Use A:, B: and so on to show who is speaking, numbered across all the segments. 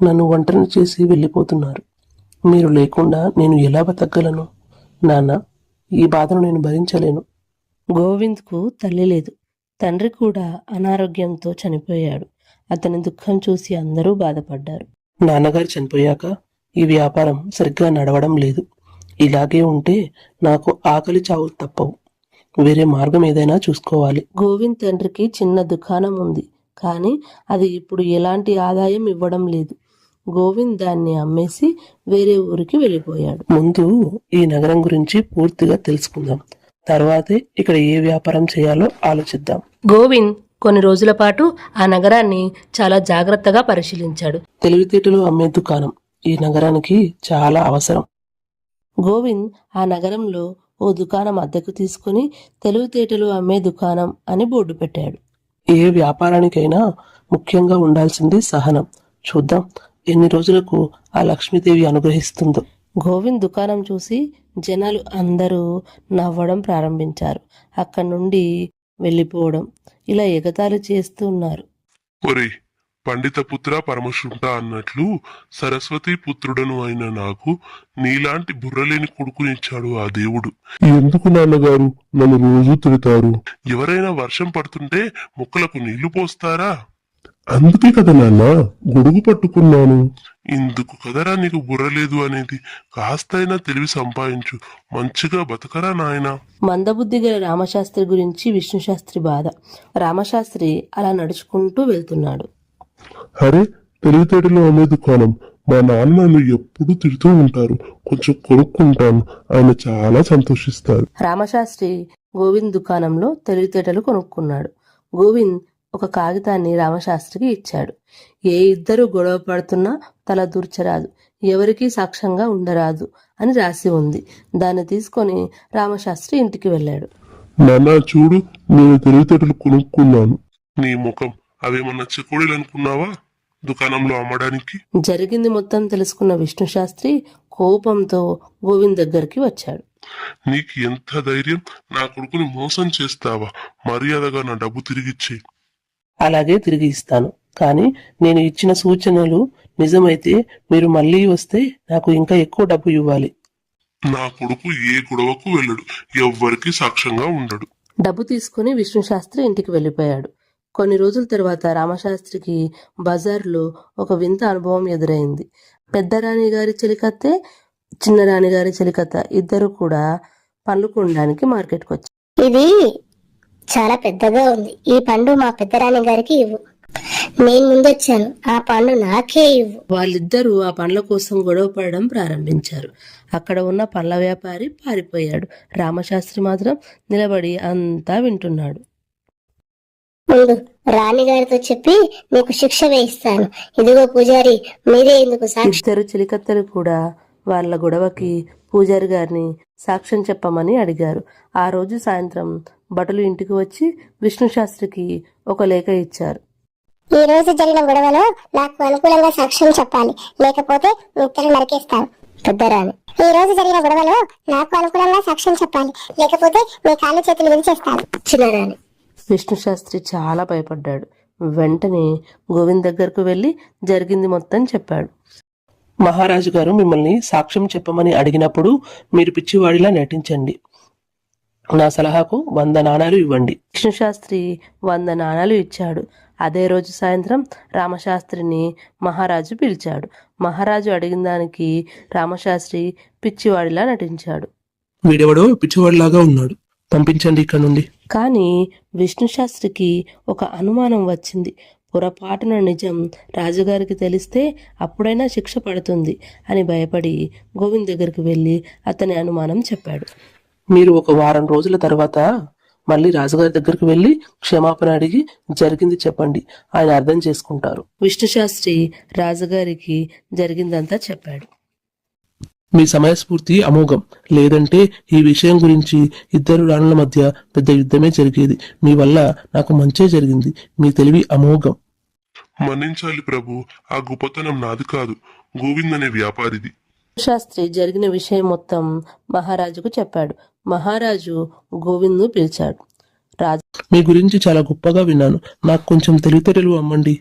A: నన్ను ఒంటరిని చేసి వెళ్ళిపోతున్నారు. మీరు లేకుండా నేను ఎలా బతకగలను? నాన్న, ఈ బాధను నేను భరించలేను.
B: గోవింద్కు తల్లి లేదు. తండ్రి కూడా అనారోగ్యంతో చనిపోయాడు. అతని దుఃఖం చూసి అందరూ బాధపడ్డారు.
A: నాన్నగారు చనిపోయాక ఈ వ్యాపారం సరిగ్గా నడవడం లేదు. ఇలాగే ఉంటే నాకు ఆకలి చావు తప్పవు. వేరే మార్గం ఏదైనా చూసుకోవాలి.
B: గోవింద్ తండ్రికి చిన్న దుకాణం ఉంది, కానీ అది ఇప్పుడు ఎలాంటి ఆదాయం ఇవ్వడం లేదు. గోవింద్ దాన్ని అమ్మేసి వేరే ఊరికి వెళ్ళిపోయాడు.
A: ముందు ఈ నగరం గురించి పూర్తిగా తెలుసుకుందాం. తర్వాతే ఇక్కడ ఏ వ్యాపారం చేయాలో ఆలోచిద్దాం.
B: గోవింద్ కొన్ని రోజుల పాటు ఆ నగరాన్ని చాలా జాగ్రత్తగా పరిశీలించాడు.
A: తెలివితేటలు అమ్మే దుకాణం ఈ నగరానికి చాలా అవసరం.
B: గోవింద్ ఆ నగరంలో ఓ దుకాణం అద్దెకు తీసుకుని తెలివితేటలు అమ్మే దుకాణం అని బోర్డు పెట్టాడు.
A: ఏ వ్యాపారానికైనా ముఖ్యంగా ఉండాల్సింది సహనం. చూద్దాం ఎన్ని రోజులకు ఆ లక్ష్మీదేవి అనుగ్రహిస్తుందో.
B: గోవింద్ దుకాణం చూసి జనాలు అందరూ నవ్వడం ప్రారంభించారు. అక్కడి నుండి వెళ్ళిపోవడం, ఇలా ఎగతాళి చేస్తున్నారు.
C: ఒరే పండిత పుత్ర పరమశుంఠ అన్నట్లు సరస్వతి పుత్రుడను అయిన నాకు నీలాంటి బుర్రలేని కొడుకునిచ్చాడు ఆ దేవుడు.
D: ఎందుకు నాన్నగారు నన్ను రోజు తిడతారు?
C: ఎవరైనా వర్షం పడుతుంటే మొక్కలకు నీళ్లు పోస్తారా?
D: అందుకే కదా నాన్న గొడుగు పట్టుకున్నాను.
C: ఇందుకు కదరా నీకు బుర్రలేదు అనేది. కాస్తైనా తెలివి సంపాదించు, మంచిగా బతకరా నాయనా.
B: మందబుద్ధి గల రామశాస్త్రి గురించి విష్ణుశాస్త్రి బాధ. రామశాస్త్రి అలా నడుచుకుంటూ వెళ్తున్నాడు.
D: అరే, తెలివితేటలు అమ్మే దుకాణం. మా నాన్న నన్ను ఎప్పుడూ తిడుతూ ఉంటారు. కొంచెం కొనుక్కుంటాను, ఆయన చాలా సంతోషిస్తారు.
B: రామశాస్త్రి గోవింద్ దుకాణంలో తెలివితేటలు కొనుక్కున్నాడు. గోవింద్ ఒక కాగితాన్ని రామశాస్త్రికి ఇచ్చాడు. ఏ ఇద్దరు గొడవ పడుతున్నా తల దూర్చరాదు, ఎవరికీ సాక్ష్యంగా ఉండరాదు అని రాసి ఉంది. దాన్ని తీసుకొని రామశాస్త్రి ఇంటికి వెళ్ళాడు.
D: నాన్న చూడు, నేను తెలివితేటలు కొనుక్కున్నాను.
C: నీ ముఖం అవేమన్నా చెకోడీలు అనుకున్నావా దుకాణంలో అమ్మడానికి?
B: జరిగింది మొత్తం తెలుసుకున్న విష్ణుశాస్త్రి కోపంతో గోవింద్ దగ్గరికి వచ్చాడు.
C: నీకు ఎంత ధైర్యం? నా కొడుకుని మోసం చేస్తావా? మర్యాదగా నా డబ్బు తిరిగిచ్చే.
A: అలాగే తిరిగి ఇస్తాను. కానీ నేను ఇచ్చిన సూచనలు నిజమైతే మీరు మళ్ళీ వస్తే నాకు ఇంకా ఎక్కువ డబ్బు ఇవ్వాలి.
C: నా కొడుకు ఏ గొడవకు వెళ్ళడు, ఎవ్వరికి సాక్ష్యంగా ఉండడు.
B: డబ్బు తీసుకుని విష్ణుశాస్త్రి ఇంటికి వెళ్ళిపోయాడు. కొన్ని రోజుల తర్వాత రామశాస్త్రికి బజార్లో ఒక వింత అనుభవం ఎదురైంది. పెద్ద రాణి గారి చెలికత్తే, చిన్న రాణి గారి చెలికత్త ఇద్దరు కూడా పండ్లు కొనడానికి మార్కెట్కి వచ్చారు.
E: ఇది చాలా పెద్దగా ఉంది. ఈ పండు మా పెద్దరాణి గారికి ఇవ్వు. నేను ముందొచ్చాను, ఆ పండు నాకే ఇవ్వు.
B: వాళ్ళిద్దరూ ఆ పండ్ల కోసం గొడవ పడడం ప్రారంభించారు. అక్కడ ఉన్న పండ్ల వ్యాపారి పారిపోయాడు. రామశాస్త్రి మాత్రం నిలబడి అంతా వింటున్నాడు.
E: ముందు రాణిగారితో చెప్పి మీకు శిక్ష వేయిస్తాను. ఇదిగో పూజారి, మీరే ఎందుకు సాక్షి?
B: ఇద్దరు చెలికత్తెలు కూడా వాళ్ళ గొడవకి పూజారి గారిని సాక్ష్యం చెప్పమని అడిగారు. ఆ రోజు సాయంత్రం భటులు ఇంటికి వచ్చి విష్ణుశాస్త్రికి ఒక లేఖ ఇచ్చారు.
E: ఈ రోజు జరిగిన గొడవలో నాకు అనుకూలంగా సాక్ష్యం చెప్పాలి, లేకపోతే మీ తల నరికేస్తాను. పెద్దరాణి: ఈ రోజు జరిగిన గొడవలో నాకు అనుకూలంగా సాక్ష్యం చెప్పాలి, లేకపోతే మీ కాళ్ళు చేతులు విరిచేస్తాను. చిన్నరాణి:
B: విష్ణుశాస్త్రి చాలా భయపడ్డాడు. వెంటనే గోవింద్ దగ్గరకు వెళ్ళి జరిగింది మొత్తం చెప్పాడు.
A: మహారాజు గారు మిమ్మల్ని సాక్ష్యం చెప్పమని అడిగినప్పుడు మీరు పిచ్చివాడిలా నటించండి. నా సలహాకు 100 నాణాలు ఇవ్వండి.
B: విష్ణుశాస్త్రి 100 నాణాలు ఇచ్చాడు. అదే రోజు సాయంత్రం రామశాస్త్రిని మహారాజు పిలిచాడు. మహారాజు అడిగిన దానికి రామశాస్త్రి పిచ్చివాడిలా నటించాడు.
A: వీడెవడో పిచ్చివాడిలాగా ఉన్నాడు, పంపించండి ఇక్కడ నుండి.
B: కానీ విష్ణుశాస్త్రికి ఒక అనుమానం వచ్చింది. పొరపాటున నిజం రాజుగారికి తెలిస్తే అప్పుడైనా శిక్ష పడుతుంది అని భయపడి గోవింద్ దగ్గరికి వెళ్ళి అతని అనుమానం చెప్పాడు.
A: మీరు ఒక వారం రోజుల తర్వాత మళ్ళీ రాజుగారి దగ్గరికి వెళ్ళి క్షమాపణ అడిగి జరిగింది చెప్పండి, ఆయన అర్థం చేసుకుంటారు.
B: విష్ణుశాస్త్రి రాజుగారికి జరిగిందంతా చెప్పాడు.
A: మీ సమయస్ఫూర్తి అమోఘం. లేదంటే ఈ విషయం గురించి ఇద్దరు రాణుల మధ్య పెద్ద యుద్ధమే జరిగేది. మీ వల్ల నాకు మంచే జరిగింది. మీ తెలివి అమోఘం.
C: మన్నించాలి ప్రభు, ఆ గొప్పతనం నాది కాదు, గోవింద్ అనే వ్యాపారిది.
B: శాస్త్రి జరిగిన విషయం మొత్తం మహారాజుకు చెప్పాడు. మహారాజు గోవింద్ను పిలిచాడు. రాజు:
A: మీ గురించి చాలా గొప్పగా విన్నాను, నాకు కొంచెం తెలివితేటలు అమ్మండి.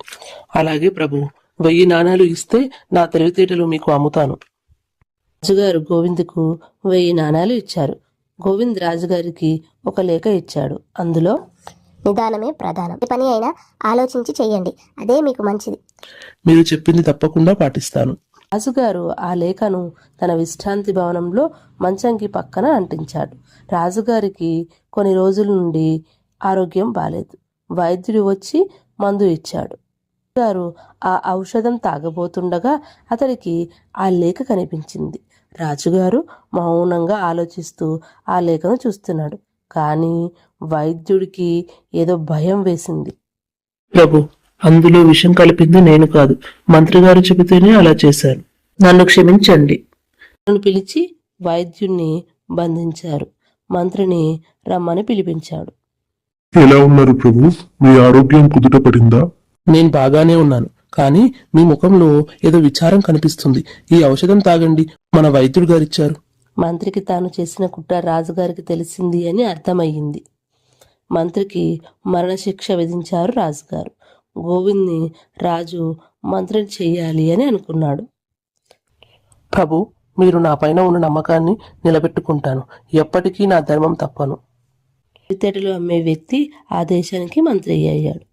A: అలాగే ప్రభు, 1000 నాణాలు ఇస్తే నా తెలివితేటలు మీకు అమ్ముతాను.
B: రాజుగారు గోవింద్కు 1000 నాణాలు ఇచ్చారు. గోవింద్ రాజుగారికి ఒక లేఖ ఇచ్చాడు. అందులో
E: నిదానమే ప్రధానం. ఏ పని అయినా ఆలోచించి చెయ్యండి, అదే మీకు మంచిది.
A: మీరు చెప్పింది తప్పకుండా పాటిస్తాను.
B: రాజుగారు ఆ లేఖను తన విశ్రాంతి భవనంలో మంచంకి పక్కన అంటించాడు. రాజుగారికి కొన్ని రోజుల నుండి ఆరోగ్యం బాలేదు. వైద్యుడు వచ్చి మందు ఇచ్చాడు. గారు ఆ ఔషధం తాగబోతుండగా అతడికి ఆ లేఖ కనిపించింది. రాజుగారు మౌనంగా ఆలోచిస్తూ ఆ లేఖను చూస్తున్నాడు. కానీ వైద్యుడికి ఏదో భయం వేసింది.
A: ప్రభు, అందులో విషం కలిపింది నేను కాదు, మంత్రి గారు చెబితేనే అలా చేశాను. నన్ను క్షమించండి.
B: నన్ను పిలిచి వైద్యుణ్ణి బంధించారు. మంత్రిని రమ్మని పిలిపించాడు.
D: ఎలా ఉన్నారు ప్రభు? మీ ఆరోగ్యం కుదుటపడిందా?
A: నేను బాగానే ఉన్నాను, కానీ మీ ముఖంలో ఏదో విచారం కనిపిస్తుంది. ఈ ఔషధం తాగండి, మన వైద్యుడు గారిచ్చారు.
B: మంత్రికి తాను చేసిన కుట్ర రాజుగారికి తెలిసింది అని అర్థమయ్యింది. మంత్రికి మరణశిక్ష విధించారు రాజుగారు. గోవింద్ని రాజు మంత్రిని చెయ్యాలి అని అనుకున్నాడు.
A: ప్రభు, మీరు నా పైన ఉన్న నమ్మకాన్ని నిలబెట్టుకుంటాను. ఎప్పటికీ నా ధర్మం తప్పను.
B: తెలివితేటలు అమ్మే వ్యక్తి ఆ దేశానికి మంత్రి అయ్యాడు.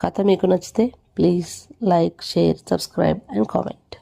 B: కథ మీకు నచ్చితే please like, share, subscribe and comment.